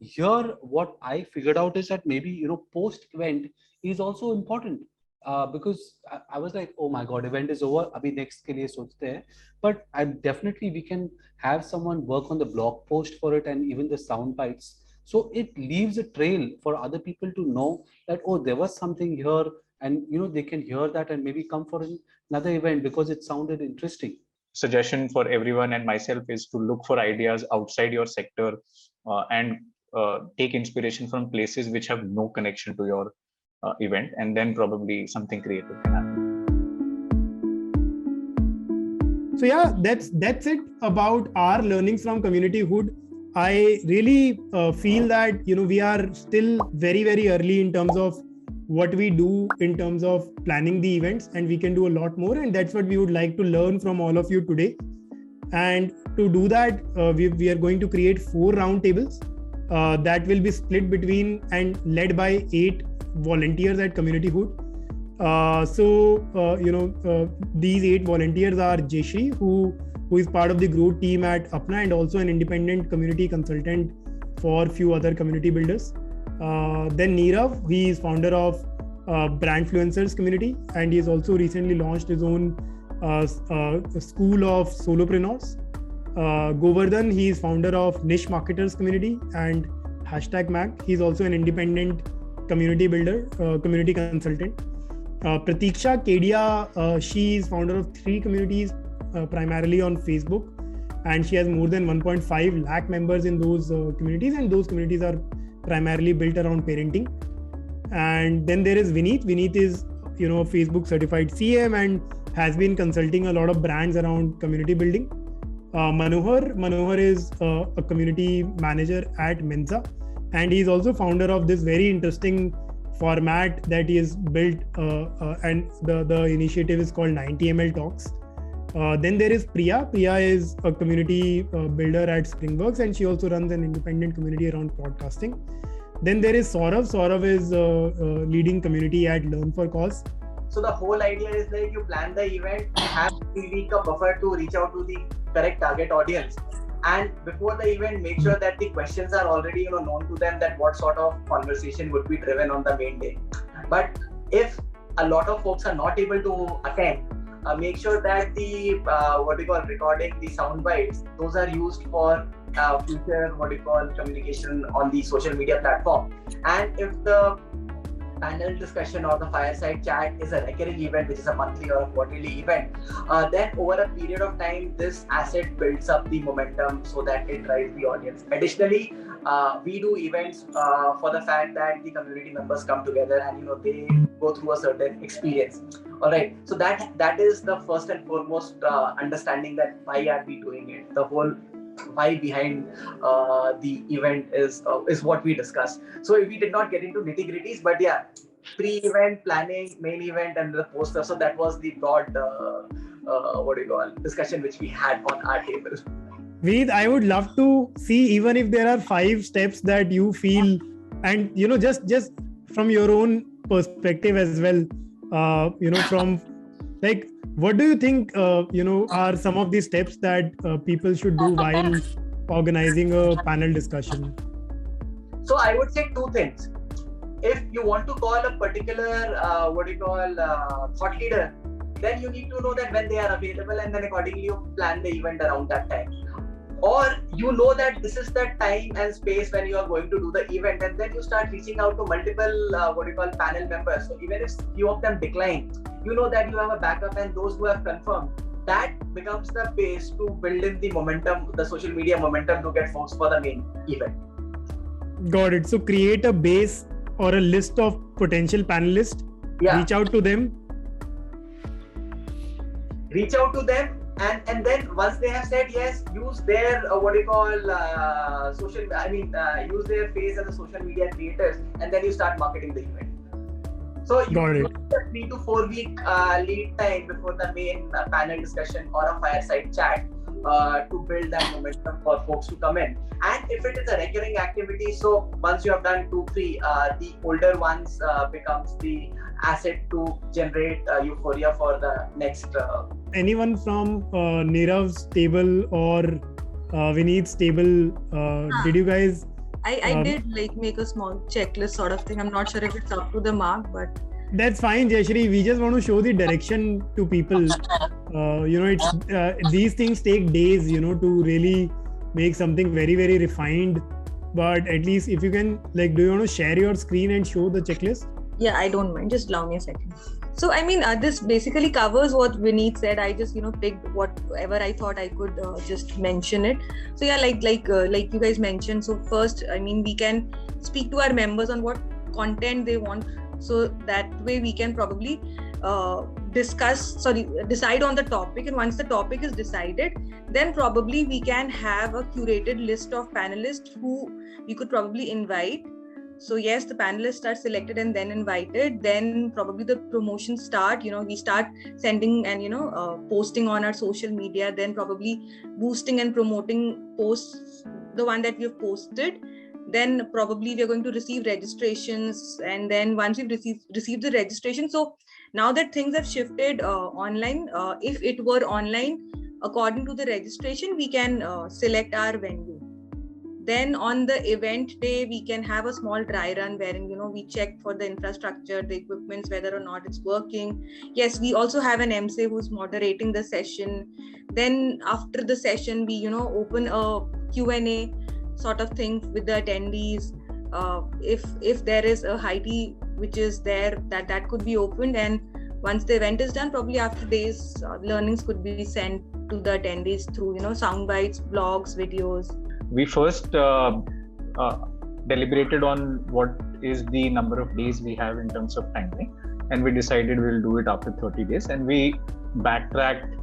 here what I figured out is that maybe, post event is also important, because I was like, oh my god, event is over, abhi next ke liye sochte hain. But I definitely, we can have someone work on the blog post for it and even the sound bites, so it leaves a trail for other people to know that, oh, there was something here, and they can hear that and maybe come for another event because it sounded interesting. Suggestion for everyone and myself is to look for ideas outside your sector, and take inspiration from places which have no connection to your event, and then probably something creative can happen. So yeah, that's it about our learnings from communityhood. I really feel that we are still very early in terms of what we do in terms of planning the events, and we can do a lot more, and that's what we would like to learn from all of you today. And to do that, we are going to create 4 roundtables that will be split between and led by 8 volunteers at Communityhood. These 8 volunteers are Jeshri, who is part of the growth team at Apna and also an independent community consultant for few other community builders. Then Nirav, he is founder of Brandfluencers community, and he has also recently launched his own school of solopreneurs. Govardhan, he is founder of Niche Marketers community and #Mag. He's also an independent community builder, community consultant. Pratiksha Kedia, she is founder of 3 communities, primarily on Facebook, and she has more than 1.5 lakh members in those communities, and those communities are primarily built around parenting. And then there is Vineet. Vineet is a Facebook certified CM and has been consulting a lot of brands around community building. Manohar is a community manager at Mensa, and he is also founder of this very interesting format that he has built, and the initiative is called 90ml Talks. Then there is Priya. Priya is a community builder at Springworks, and she also runs an independent community around podcasting. Then there is Saurav. Saurav is leading community at Learn for Cause. So the whole idea is like you plan the event, have 3 week of buffer to reach out to the correct target audience. And before the event, make sure that the questions are already known to them, that what sort of conversation would be driven on the main day. But if a lot of folks are not able to attend, make sure that the recording, the sound bites, those are used for future communication on the social media platform. And if the panel discussion or the fireside chat is a recurring event, which is a monthly or a quarterly event, then over a period of time, this asset builds up the momentum so that it drives the audience. Additionally, we do events for the fact that the community members come together and they go through a certain experience. All right, so that is the first and foremost understanding that why are we doing it. The whole why behind the event is what we discussed. So we did not get into nitty-gritties, but yeah, pre-event planning, main event, and the poster. So that was the broad discussion which we had on our table. Veed, I would love to see, even if there are 5 steps that you feel, and just from your own perspective as well, from like, what do you think are some of the steps that people should do while organizing a panel discussion? So I would say 2 things. If you want to call a particular thought leader, then you need to know that when they are available, and then accordingly you plan the event around that time. Or you know that this is the time and space when you are going to do the event, and then you start reaching out to multiple panel members. So even if few of them decline, you know that you have a backup, and those who have confirmed, that becomes the base to build in the momentum, the social media momentum, to get folks for the main event. Got it. So create a base or a list of potential panelists. Yeah. Reach out to them. And then once they have said yes, use their use their face as a social media creators, and then you start marketing the event. So you have a 3 to 4 week lead time before the main panel discussion or a fireside chat to build that momentum for folks to come in. And if it is a recurring activity, so once you have done 2, 3, the older ones becomes the asset to generate euphoria for the next. Anyone from Nirav's table or Vineet's table, did you guys I did like make a small checklist sort of thing. I'm not sure if it's up to the mark, but that's fine, Jayashree. We just want to show the direction to people. It's these things take days, to really make something very, very refined. But at least if you can, like, do you want to share your screen and show the checklist? yeah, I don't mind. Just allow me a second. So, I mean, this basically covers what Vineet said. I just, picked whatever I thought I could just mention it. So, yeah, like you guys mentioned. So, first, I mean, we can speak to our members on what content they want. So that way we can probably decide on the topic. And once the topic is decided, then probably we can have a curated list of panelists who we could probably invite. So yes, the panelists are selected and then invited. Then probably the promotions start. We start sending and posting on our social media. Then probably boosting and promoting posts, the one that we have posted. Then probably we are going to receive registrations, and then once we've received the registration. So now that things have shifted online, if it were online, according to the registration, we can select our venue. Then on the event day, we can have a small dry run wherein, we check for the infrastructure, the equipments, whether or not it's working. Yes, we also have an MC who's moderating the session. Then after the session, we, open a Q&A sort of thing with the attendees. If there is a high tea which is there, that could be opened. And once the event is done, probably after days, learnings could be sent to the attendees through, sound bites, blogs, videos. We first deliberated on what is the number of days we have in terms of timing, and we decided we'll do it after 30 days, and we backtracked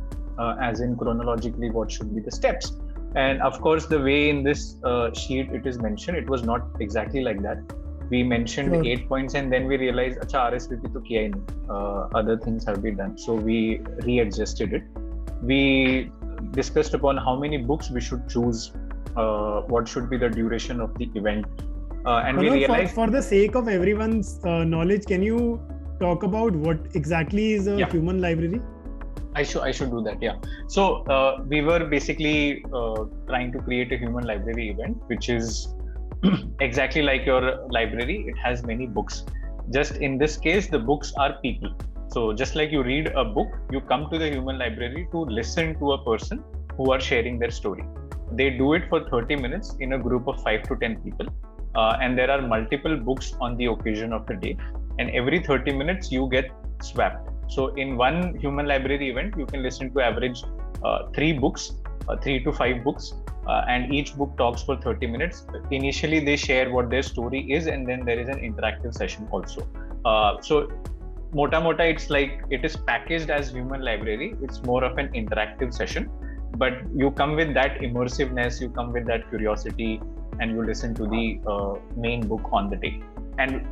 as in chronologically what should be the steps. And of course, the way in this sheet it is mentioned, it was not exactly like that. We mentioned 8 points, and then we realized, acha, RSVP to kiya hi nahi. Other things have been done. So we readjusted it. We discussed upon how many books we should choose, what should be the duration of the event. And we realized... For the sake of everyone's knowledge, can you talk about what exactly is a human library? I should do that, yeah. So we were basically trying to create a human library event, which is exactly like your library. It has many books. Just in this case, the books are people. So just like you read a book, you come to the human library to listen to a person who are sharing their story. They do it for 30 minutes in a group of 5 to 10 people. And there are multiple books on the occasion of the day. And every 30 minutes, you get swapped. So in one human library event, you can listen to average 3 books, 3 to 5 books, and each book talks for 30 minutes. Initially, they share what their story is, and then there is an interactive session also. So mota, it's like it is packaged as human library. It's more of an interactive session, but you come with that immersiveness, you come with that curiosity, and you listen to the main book on the day. And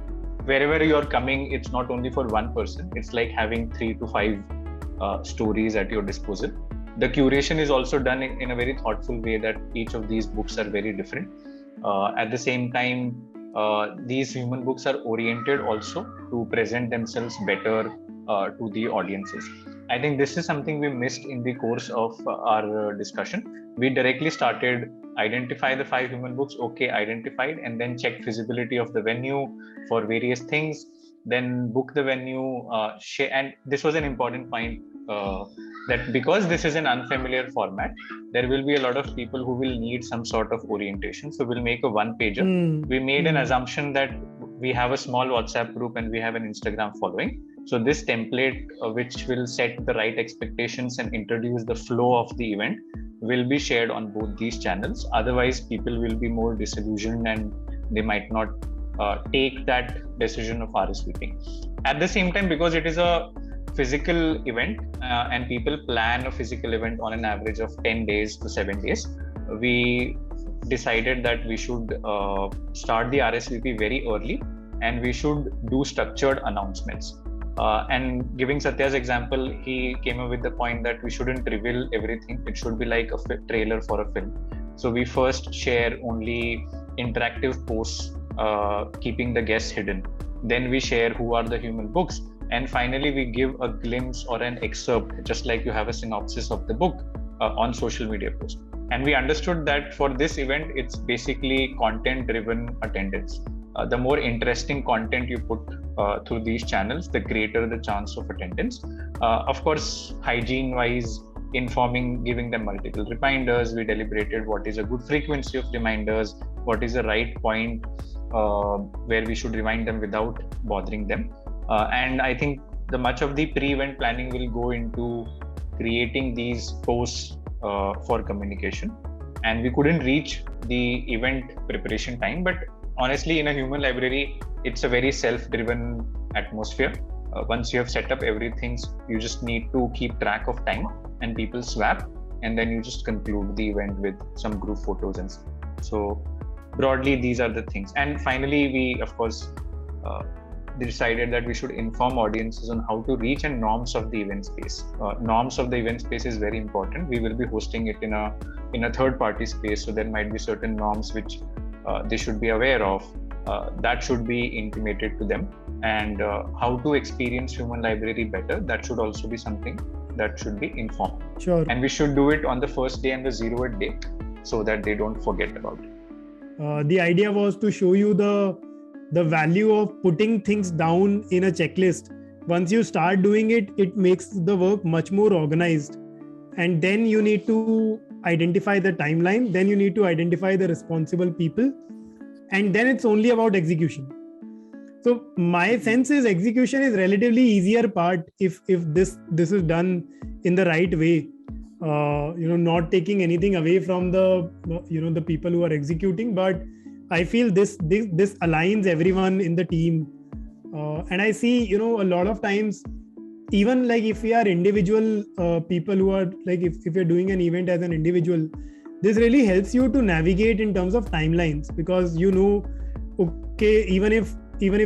wherever you're coming, it's not only for one person. It's like having 3 to 5 stories at your disposal. The curation is also done in a very thoughtful way that each of these books are very different. At the same time, these human books are oriented also to present themselves better to the audiences. I think this is something we missed in the course of our discussion. We directly started identify the 5 human books, identified, and then check feasibility of the venue for various things, then book the venue, and this was an important point, that because this is an unfamiliar format, there will be a lot of people who will need some sort of orientation. So we'll make a one-pager. We made an assumption that we have a small WhatsApp group and we have an Instagram following. So this template, which will set the right expectations and introduce the flow of the event, will be shared on both these channels. Otherwise, people will be more disillusioned and they might not take that decision of RSVPing. At the same time, because it is a physical event and people plan a physical event on an average of 10 days to 7 days, we decided that we should start the RSVP very early and we should do structured announcements. And giving Satya's example, he came up with the point that we shouldn't reveal everything. It should be like a trailer for a film. So we first share only interactive posts, keeping the guests hidden. Then we share who are the human books. And finally, we give a glimpse or an excerpt, just like you have a synopsis of the book on social media post. And we understood that for this event, it's basically content-driven attendance. The more interesting content you put through these channels, the greater the chance of attendance. Of course, hygiene-wise, informing, giving them multiple reminders. We deliberated what is a good frequency of reminders, what is the right point where we should remind them without bothering them. And I think much of the pre-event planning will go into creating these posts for communication. And we couldn't reach the event preparation time, but honestly, in a human library, it's a very self-driven atmosphere. Once you have set up everything, you just need to keep track of time and people swap, and then you just conclude the event with some group photos and stuff. So broadly, these are the things. And finally, we of course decided that we should inform audiences on how to reach and norms of the event space. Norms of the event space is very important. We will be hosting it in a third-party space, so there might be certain norms which they should be aware of. That should be intimated to them. And how to experience human library better, that should also be something that should be informed. Sure. And we should do it on the first day and the 0th day so that they don't forget about it. The idea was to show you the value of putting things down in a checklist. Once you start doing it, it makes the work much more organized. And then you need to identify the timeline, then you need to identify the responsible people, and then it's only about execution. So my sense is execution is relatively easier part if this is done in the right way. Not taking anything away from the people who are executing, but I feel this aligns everyone in the team. And I see, a lot of times, even like if we are individual people who are like, if you're doing an event as an individual, this really helps you to navigate in terms of timelines, because okay, even if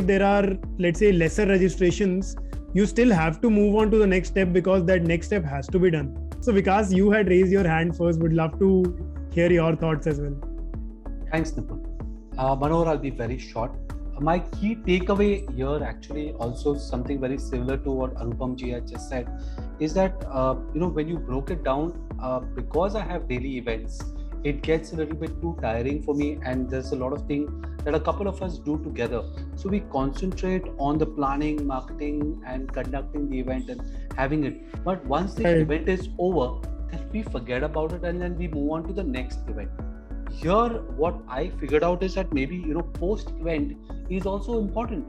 there are, let's say, lesser registrations, you still have to move on to the next step because that next step has to be done. So Vikas, you had raised your hand first. Would love to hear your thoughts as well. Thanks, Nipun. Manohar, I'll be very short. My key takeaway here, actually, also something very similar to what Anupam ji had just said, is that when you broke it down, because I have daily events, it gets a little bit too tiring for me, and there's a lot of things that a couple of us do together. So we concentrate on the planning, marketing, and conducting the event and having it. But once the event is over, then we forget about it and then we move on to the next event. Here, what I figured out is that maybe post-event is also important,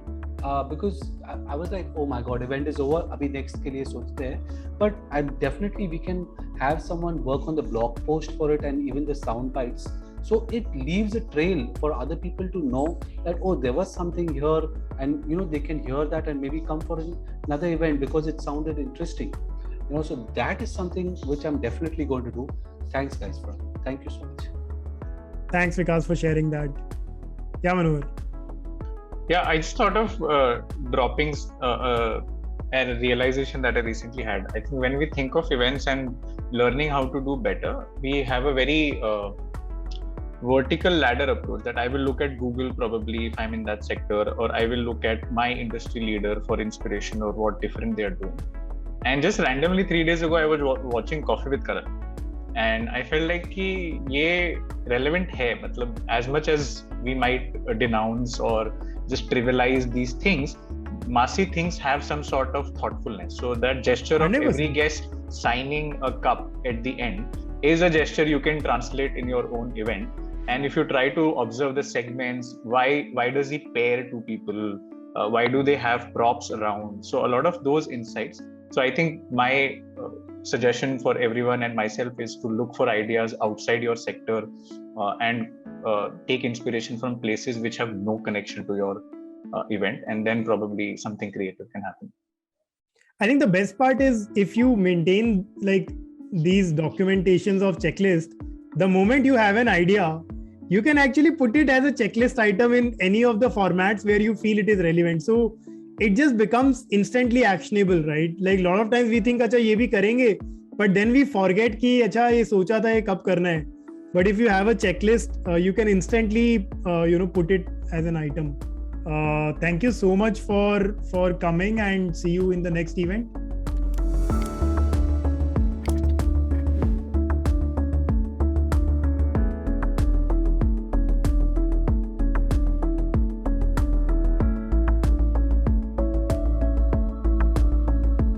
because I was like, oh my god, event is over, abhi next ke liye sochte hain. But definitely we can have someone work on the blog post for it and even the sound bites. So it leaves a trail for other people to know that, oh, there was something here, and they can hear that and maybe come for another event because it sounded interesting. So that is something which I'm definitely going to do. Thanks guys, thank you so much. Thanks Vikas for sharing that. Yeah, Manohar. Yeah, I just thought of dropping a realization that I recently had. I think when we think of events and learning how to do better, we have a very vertical ladder approach, that I will look at Google probably if I'm in that sector, or I will look at my industry leader for inspiration or what different they are doing. And just randomly 3 days ago, I was watching Coffee with Karan. And I felt like कि ये relevant है, मतलब as much as we might denounce or just trivialize these things, massy things have some sort of thoughtfulness. So that gesture of every guest signing a cup at the end is a gesture you can translate in your own event. And if you try to observe the segments, why does he pair two people? Why do they have props around? So a lot of those insights. So I think my suggestion for everyone and myself is to look for ideas outside your sector and take inspiration from places which have no connection to your event, and then probably something creative can happen. I think the best part is if you maintain like these documentations of checklist, the moment you have an idea, you can actually put it as a checklist item in any of the formats where you feel it is relevant. So it just becomes instantly actionable, right? Like a lot of times we think, acha ye bhi karenge, but then we forget ki acha ye socha tha ye kab karna hai. But if you have a checklist, you can instantly put it as an item. Thank you so much for coming, and see you in the next event.